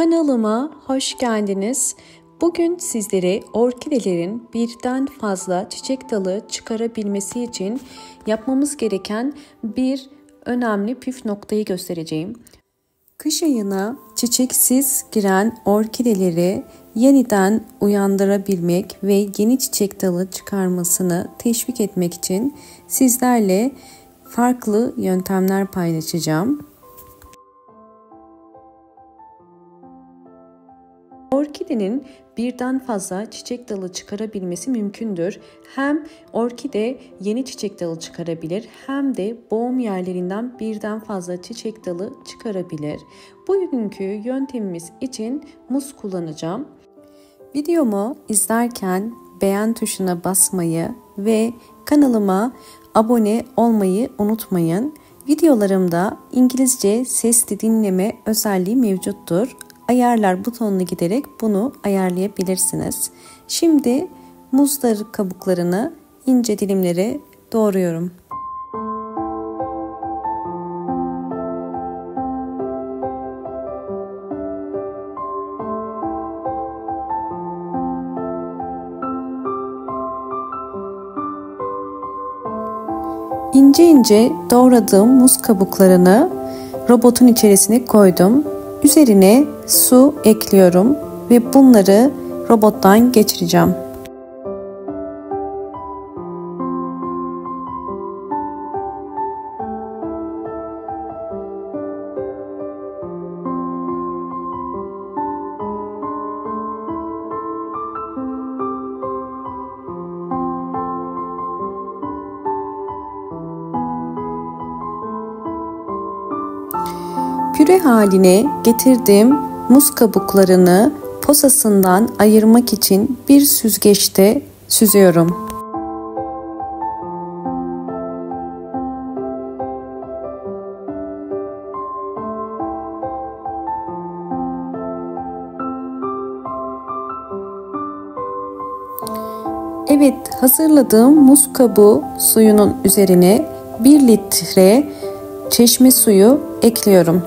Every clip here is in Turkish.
Kanalıma hoş geldiniz. Bugün sizlere orkidelerin birden fazla çiçek dalı çıkarabilmesi için yapmamız gereken bir önemli püf noktayı göstereceğim. Kış ayına çiçeksiz giren orkideleri yeniden uyandırabilmek ve yeni çiçek dalı çıkarmasını teşvik etmek için sizlerle farklı yöntemler paylaşacağım. Orkidenin birden fazla çiçek dalı çıkarabilmesi mümkündür. Hem orkide yeni çiçek dalı çıkarabilir hem de boğum yerlerinden birden fazla çiçek dalı çıkarabilir. Bugünkü yöntemimiz için muz kullanacağım. Videomu izlerken beğen tuşuna basmayı ve kanalıma abone olmayı unutmayın. Videolarımda İngilizce sesli dinleme özelliği mevcuttur. Ayarlar butonuna giderek bunu ayarlayabilirsiniz. Şimdi muzları kabuklarını ince dilimlere doğruyorum. İnce ince doğradığım muz kabuklarını robotun içerisine koydum. Üzerine su ekliyorum ve bunları robottan geçireceğim. Püre haline getirdiğim muz kabuklarını posasından ayırmak için bir süzgeçte süzüyorum. Evet, hazırladığım muz kabuğu suyunun üzerine 1 litre çeşme suyu ekliyorum.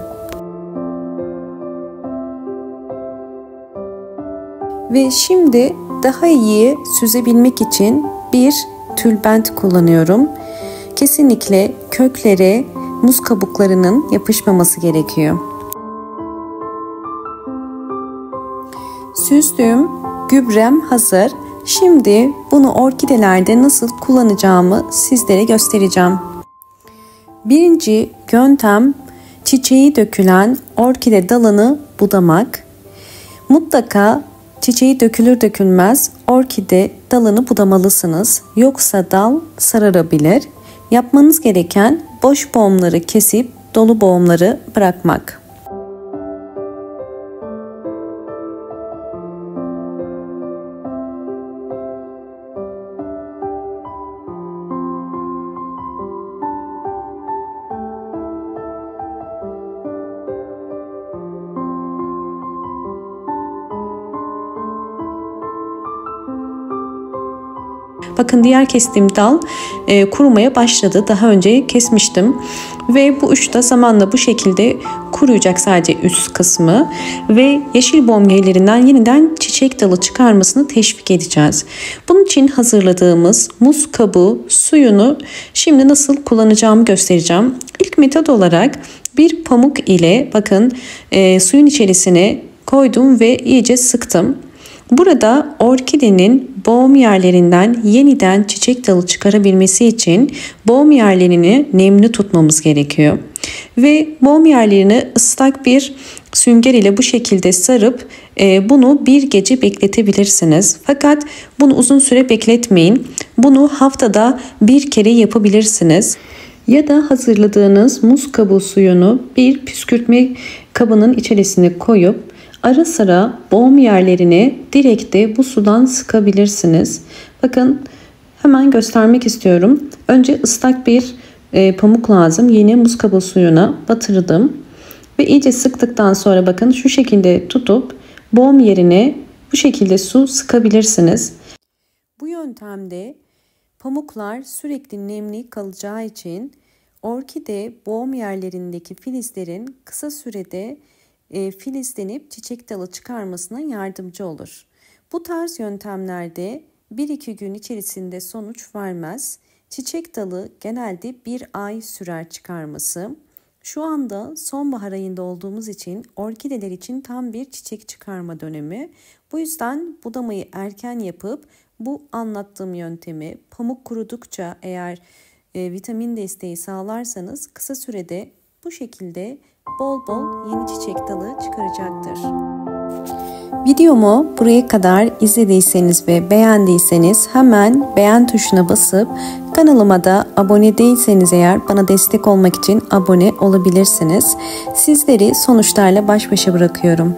Ve şimdi daha iyi süzebilmek için bir tülbent kullanıyorum. Kesinlikle köklere muz kabuklarının yapışmaması gerekiyor. Süzdüğüm gübrem hazır. Şimdi bunu orkidelerde nasıl kullanacağımı sizlere göstereceğim. Birinci yöntem çiçeği dökülen orkide dalını budamak. Mutlaka çiçeği dökülür dökülmez orkide dalını budamalısınız. Yoksa dal sararabilir. Yapmanız gereken boş boğumları kesip dolu boğumları bırakmak. Bakın diğer kestiğim dal kurumaya başladı. Daha önce kesmiştim. Ve bu uç da zamanla bu şekilde kuruyacak, sadece üst kısmı. Ve yeşil bomgelerinden yeniden çiçek dalı çıkarmasını teşvik edeceğiz. Bunun için hazırladığımız muz kabuğu suyunu şimdi nasıl kullanacağımı göstereceğim. İlk metot olarak bir pamuk ile bakın suyun içerisine koydum ve iyice sıktım. Burada orkidenin boğum yerlerinden yeniden çiçek dalı çıkarabilmesi için boğum yerlerini nemli tutmamız gerekiyor. Ve boğum yerlerini ıslak bir sünger ile bu şekilde sarıp bunu bir gece bekletebilirsiniz. Fakat bunu uzun süre bekletmeyin. Bunu haftada bir kere yapabilirsiniz. Ya da hazırladığınız muz kabuğu suyunu bir püskürtme kabının içerisine koyup ara sıra boğum yerlerine direkt de bu sudan sıkabilirsiniz. Bakın hemen göstermek istiyorum. Önce ıslak bir pamuk lazım. Yine muz kabuğu suyuna batırdım. Ve iyice sıktıktan sonra bakın şu şekilde tutup boğum yerine bu şekilde su sıkabilirsiniz. Bu yöntemde pamuklar sürekli nemli kalacağı için orkide boğum yerlerindeki filizlerin kısa sürede filizlenip çiçek dalı çıkarmasına yardımcı olur. Bu tarz yöntemlerde 1-2 gün içerisinde sonuç vermez. Çiçek dalı genelde 1 ay sürer çıkarması. Şu anda sonbahar ayında olduğumuz için orkideler için tam bir çiçek çıkarma dönemi. Bu yüzden budamayı erken yapıp bu anlattığım yöntemi pamuk kurudukça eğer vitamin desteği sağlarsanız kısa sürede bu şekilde bol bol yeni çiçek dalı çıkaracaktır. Videomu buraya kadar izlediyseniz ve beğendiyseniz hemen beğen tuşuna basıp kanalıma da abone değilseniz eğer bana destek olmak için abone olabilirsiniz. Sizleri sonuçlarla baş başa bırakıyorum.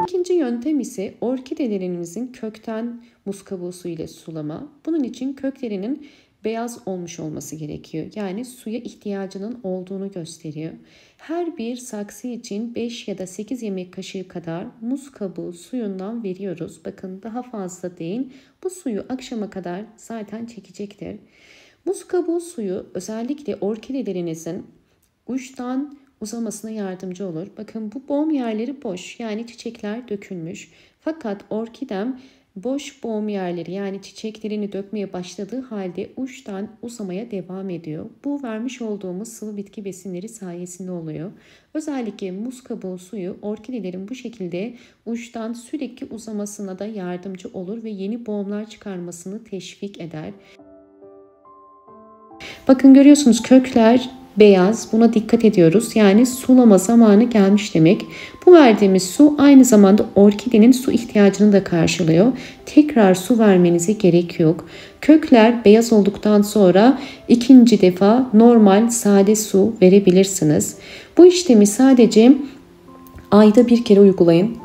İkinci yöntem ise orkidelerinizin kökten muz kabuğu suyu ile sulama. Bunun için köklerinin beyaz olmuş olması gerekiyor. Yani suya ihtiyacının olduğunu gösteriyor. Her bir saksı için 5 ya da 8 yemek kaşığı kadar muz kabuğu suyundan veriyoruz. Bakın daha fazla değil. Bu suyu akşama kadar zaten çekecektir. Muz kabuğu suyu özellikle orkidelerinizin uçtan uzamasına yardımcı olur. Bakın bu boğum yerleri boş, yani çiçekler dökülmüş. Fakat orkidem boş boğum yerleri, yani çiçeklerini dökmeye başladığı halde uçtan uzamaya devam ediyor. Bu vermiş olduğumuz sıvı bitki besinleri sayesinde oluyor. Özellikle muz kabuğu suyu orkidelerin bu şekilde uçtan sürekli uzamasına da yardımcı olur ve yeni boğumlar çıkarmasını teşvik eder. Bakın görüyorsunuz kökler beyaz, buna dikkat ediyoruz. Yani sulama zamanı gelmiş demek. Bu verdiğimiz su aynı zamanda orkidenin su ihtiyacını da karşılıyor. Tekrar su vermenize gerek yok. Kökler beyaz olduktan sonra ikinci defa normal sade su verebilirsiniz. Bu işlemi sadece ayda bir kere uygulayın.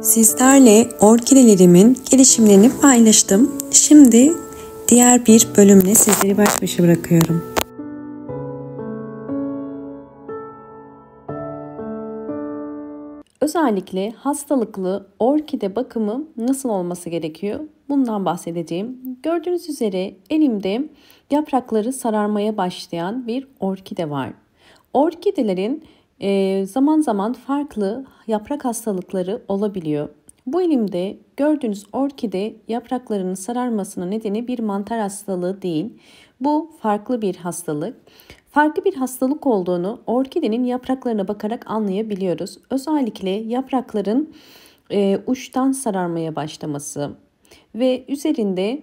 Sizlerle orkidelerimin gelişimlerini paylaştım. Şimdi diğer bir bölümle sizleri baş başa bırakıyorum. Özellikle hastalıklı orkide bakımı nasıl olması gerekiyor? Bundan bahsedeceğim. Gördüğünüz üzere elimde yaprakları sararmaya başlayan bir orkide var. Orkidelerin zaman zaman farklı yaprak hastalıkları olabiliyor. Bu elimde gördüğünüz orkide yapraklarının sararmasının nedeni bir mantar hastalığı değil. Bu farklı bir hastalık. Farklı bir hastalık olduğunu orkidenin yapraklarına bakarak anlayabiliyoruz. Özellikle yaprakların uçtan sararmaya başlaması ve üzerinde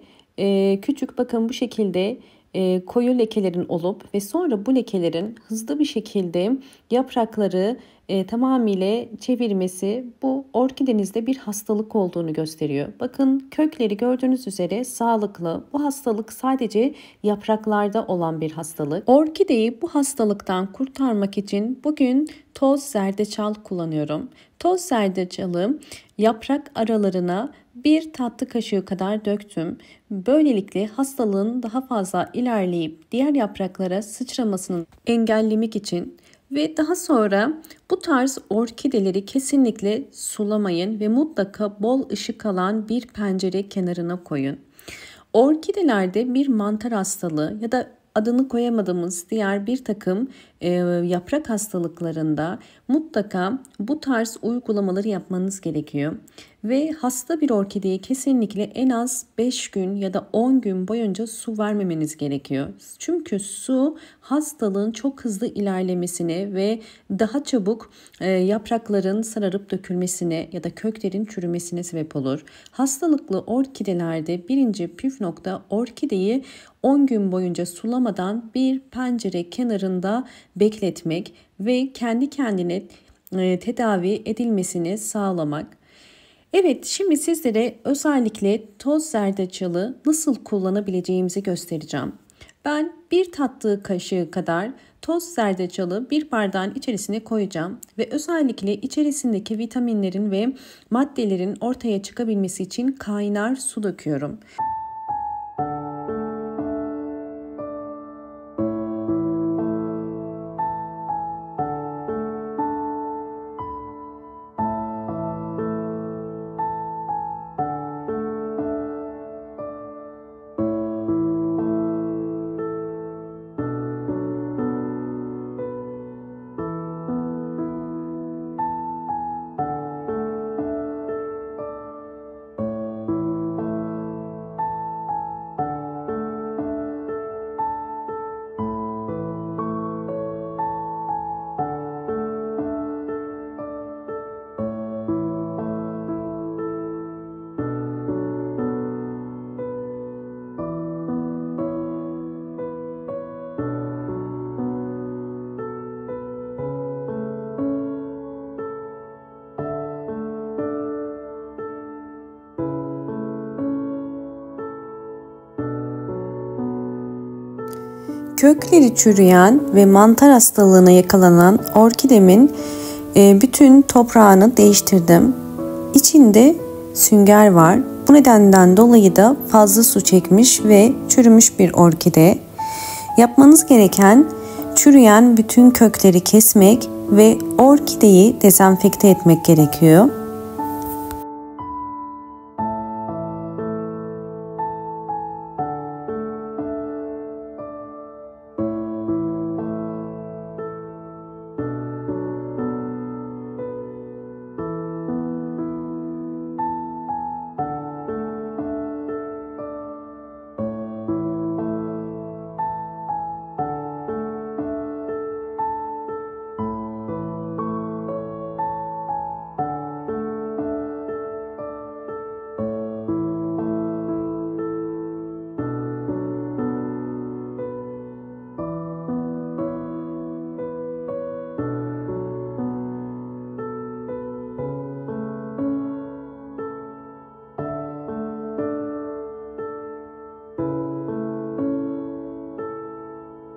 küçük bakın bu şekilde koyu lekelerin olup ve sonra bu lekelerin hızlı bir şekilde yaprakları tamamıyla çevirmesi bu orkidenizde bir hastalık olduğunu gösteriyor. Bakın kökleri gördüğünüz üzere sağlıklı. Bu hastalık sadece yapraklarda olan bir hastalık. Orkideyi bu hastalıktan kurtarmak için bugün toz zerdeçal kullanıyorum. Toz zerdeçalı yaprak aralarına 1 tatlı kaşığı kadar döktüm. Böylelikle hastalığın daha fazla ilerleyip diğer yapraklara sıçramasını engellemek için ve daha sonra bu tarz orkideleri kesinlikle sulamayın ve mutlaka bol ışık alan bir pencere kenarına koyun. Orkidelerde bir mantar hastalığı ya da adını koyamadığımız diğer bir takım yaprak hastalıklarında mutlaka bu tarz uygulamaları yapmanız gerekiyor. Ve hasta bir orkideye kesinlikle en az 5 gün ya da 10 gün boyunca su vermemeniz gerekiyor. Çünkü su hastalığın çok hızlı ilerlemesine ve daha çabuk yaprakların sararıp dökülmesine ya da köklerin çürümesine sebep olur. Hastalıklı orkidelerde birinci püf nokta orkideyi 10 gün boyunca sulamadan bir pencere kenarında bekletmek ve kendi kendine tedavi edilmesini sağlamak. Evet, şimdi sizlere özellikle toz zerdeçalı nasıl kullanabileceğimizi göstereceğim. Ben 1 tatlı kaşığı kadar toz zerdeçalı bir bardağın içerisine koyacağım ve özellikle içerisindeki vitaminlerin ve maddelerin ortaya çıkabilmesi için kaynar su döküyorum. Kökleri çürüyen ve mantar hastalığına yakalanan orkidemin bütün toprağını değiştirdim. İçinde sünger var. Bu nedenden dolayı da fazla su çekmiş ve çürümüş bir orkide. Yapmanız gereken çürüyen bütün kökleri kesmek ve orkideyi dezenfekte etmek gerekiyor.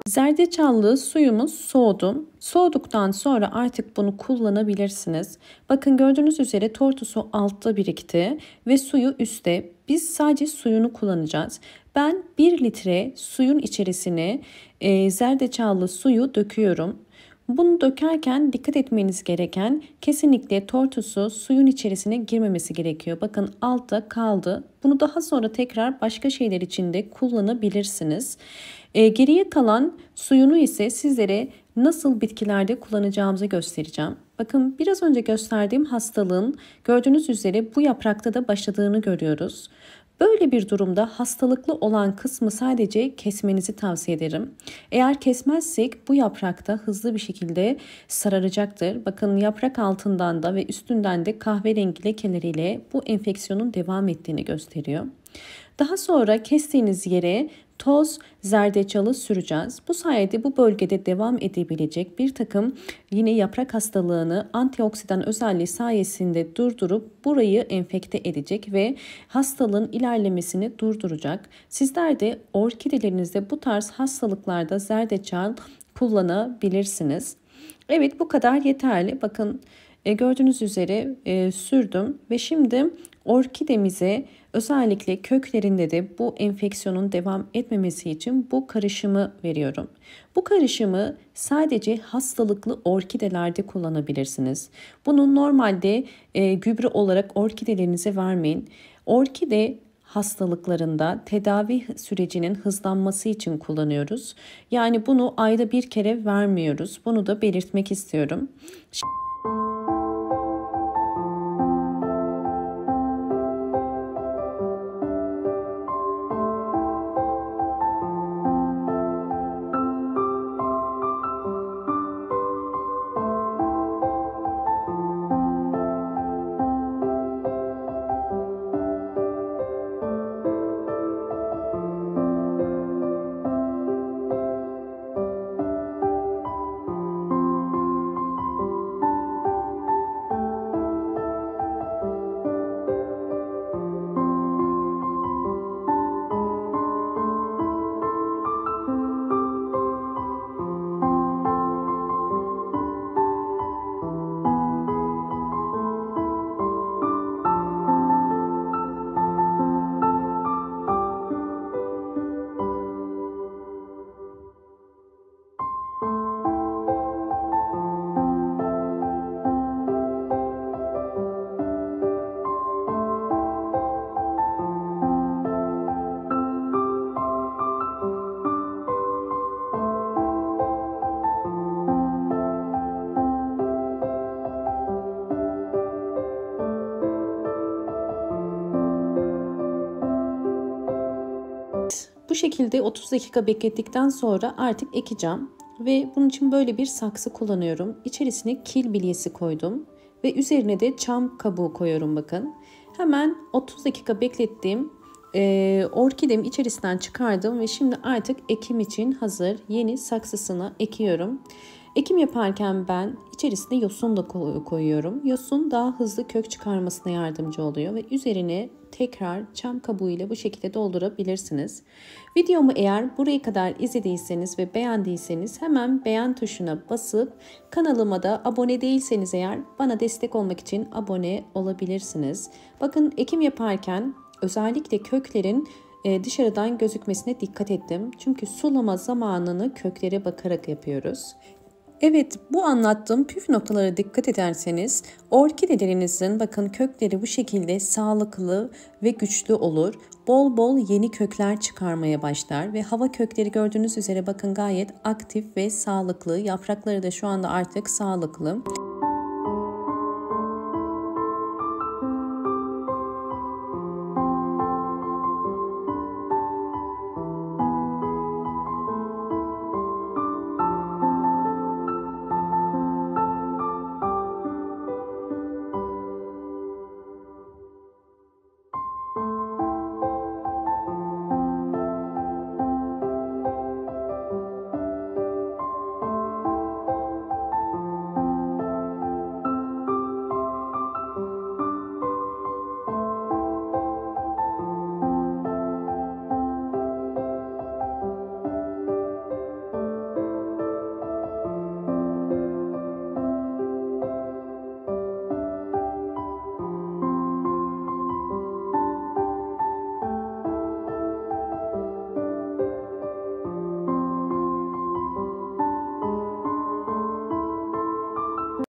Zerdeçallı suyumuz soğudu. Soğuduktan sonra artık bunu kullanabilirsiniz. Bakın gördüğünüz üzere tortusu altta birikti ve suyu üstte. Biz sadece suyunu kullanacağız. Ben 1 litre suyun içerisine zerdeçallı suyu döküyorum. Bunu dökerken dikkat etmeniz gereken kesinlikle tortusu suyun içerisine girmemesi gerekiyor. Bakın altta kaldı. Bunu daha sonra tekrar başka şeyler için de kullanabilirsiniz. Geriye kalan suyunu ise sizlere nasıl bitkilerde kullanacağımızı göstereceğim. Bakın biraz önce gösterdiğim hastalığın gördüğünüz üzere bu yaprakta da başladığını görüyoruz. Böyle bir durumda hastalıklı olan kısmı sadece kesmenizi tavsiye ederim. Eğer kesmezsek bu yaprakta hızlı bir şekilde sararacaktır. Bakın yaprak altından da ve üstünden de kahverengi lekeleriyle bu enfeksiyonun devam ettiğini gösteriyor. Daha sonra kestiğiniz yere toz zerdeçalı süreceğiz. Bu sayede bu bölgede devam edebilecek bir takım yine yaprak hastalığını antioksidan özelliği sayesinde durdurup burayı enfekte edecek ve hastalığın ilerlemesini durduracak. Sizler de orkidelerinizde bu tarz hastalıklarda zerdeçal kullanabilirsiniz. Evet, bu kadar yeterli. Bakın gördüğünüz üzere sürdüm ve şimdi orkidemize özellikle köklerinde de bu enfeksiyonun devam etmemesi için bu karışımı veriyorum. Bu karışımı sadece hastalıklı orkidelerde kullanabilirsiniz. Bunu normalde gübre olarak orkidelerinize vermeyin. Orkide hastalıklarında tedavi sürecinin hızlanması için kullanıyoruz. Yani bunu ayda bir kere vermiyoruz. Bunu da belirtmek istiyorum. Bu şekilde 30 dakika beklettikten sonra artık ekeceğim ve bunun için böyle bir saksı kullanıyorum. İçerisine kil bilyesi koydum ve üzerine de çam kabuğu koyuyorum bakın. Hemen 30 dakika beklettim. Orkidemi içerisinden çıkardım ve şimdi artık ekim için hazır yeni saksısına ekiyorum. Ekim yaparken ben içerisine yosun da koyuyorum. Yosun daha hızlı kök çıkarmasına yardımcı oluyor ve üzerine tekrar çam kabuğu ile bu şekilde doldurabilirsiniz. Videomu eğer buraya kadar izlediyseniz ve beğendiyseniz hemen beğen tuşuna basıp kanalıma da abone değilseniz eğer bana destek olmak için abone olabilirsiniz. Bakın ekim yaparken özellikle köklerin dışarıdan gözükmesine dikkat ettim. Çünkü sulama zamanını köklere bakarak yapıyoruz. Evet, bu anlattığım püf noktalara dikkat ederseniz orkidelerinizin bakın kökleri bu şekilde sağlıklı ve güçlü olur. Bol bol yeni kökler çıkarmaya başlar ve hava kökleri gördüğünüz üzere bakın gayet aktif ve sağlıklı. Yaprakları da şu anda artık sağlıklı.